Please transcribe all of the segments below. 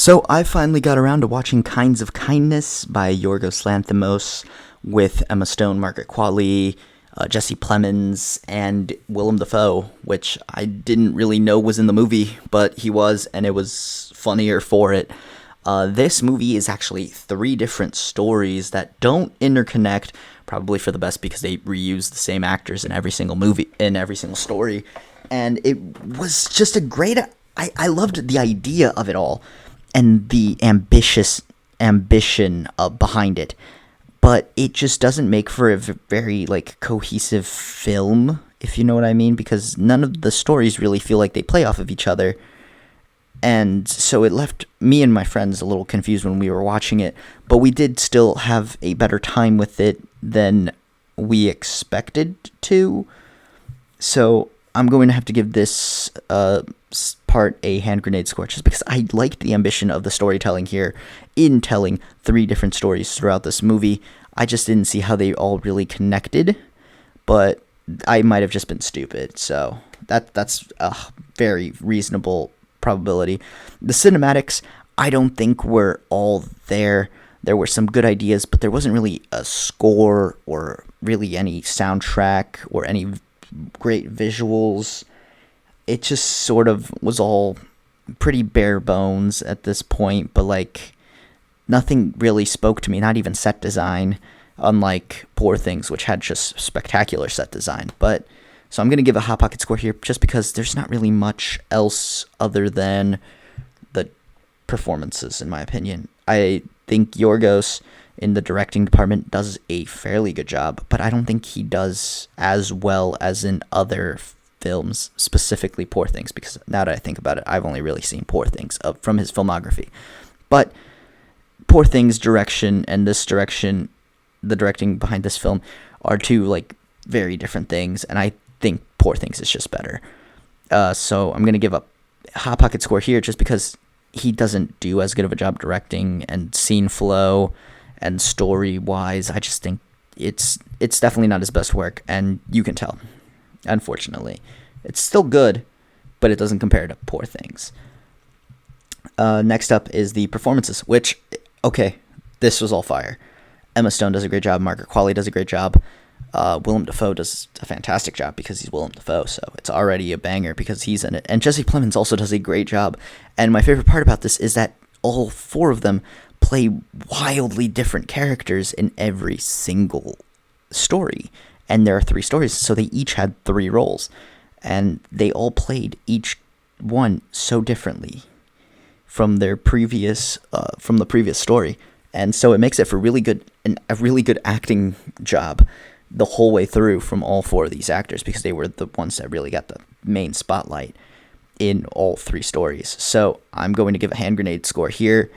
So I finally got around to watching Kinds of Kindness by Yorgos Lanthimos with Emma Stone, Margaret Qualley, Jesse Plemons, and Willem Dafoe, which I didn't really know was in the movie, but he was, and it was funnier for it. This movie is actually three different stories that don't interconnect, probably for the best because they reuse the same actors in every single movie, in every single story. And it was just a great... I loved the idea of it all and the ambition behind it. But it just doesn't make for a very, cohesive film, if you know what I mean, because none of the stories really feel like they play off of each other. And so it left me and my friends a little confused when we were watching it, but we did still have a better time with it than we expected to. So I'm going to have to give this part a hand grenade score, just because I liked the ambition of the storytelling here in telling three different stories throughout this movie. I just didn't see how they all really connected, but I might have just been stupid, so that's a very reasonable probability. The cinematics, I don't think were all there. There were some good ideas, but there wasn't really a score or really any soundtrack or any great visuals. It just sort of was all pretty bare bones at this point, but nothing really spoke to me, not even set design, unlike Poor Things, which had just spectacular set design. But so I'm going to give a Hot Pocket score here just because there's not really much else other than the performances, in my opinion. I think Yorgos in the directing department does a fairly good job, but I don't think he does as well as in other films, specifically Poor Things, because now that I think about it, I've only really seen Poor Things from his filmography. But Poor Things direction and this direction, the directing behind this film, are two very different things, and I think Poor Things is just better. So I'm going to give a Hot Pocket score here just because he doesn't do as good of a job directing and scene flow and story-wise. I just think it's definitely not his best work, and you can tell, unfortunately. It's still good, but it doesn't compare to Poor Things. Next up is the performances, which, okay, this was all fire. Emma Stone does a great job. Margaret Qualley does a great job. Willem Dafoe does a fantastic job because he's Willem Dafoe, so it's already a banger because he's in it. And Jesse Plemons also does a great job. And my favorite part about this is that all four of them play wildly different characters in every single story. And there are three stories, so they each had three roles. And they all played each one so differently from their previous, from the previous story. And so it makes it for a really good acting job the whole way through from all four of these actors, because they were the ones that really got the main spotlight in all three stories. So I'm going to give a hand grenade score here,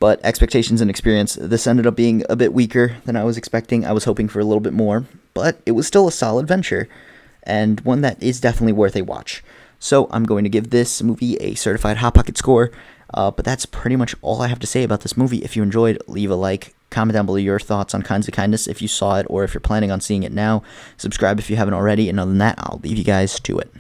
but expectations and experience, this ended up being a bit weaker than I was expecting. I was hoping for a little bit more, but it was still a solid venture and one that is definitely worth a watch. So I'm going to give this movie a certified Hot Pocket score. But that's pretty much all I have to say about this movie. If you enjoyed, leave a like. Comment down below your thoughts on Kinds of Kindness if you saw it or if you're planning on seeing it now. Subscribe if you haven't already. And other than that, I'll leave you guys to it.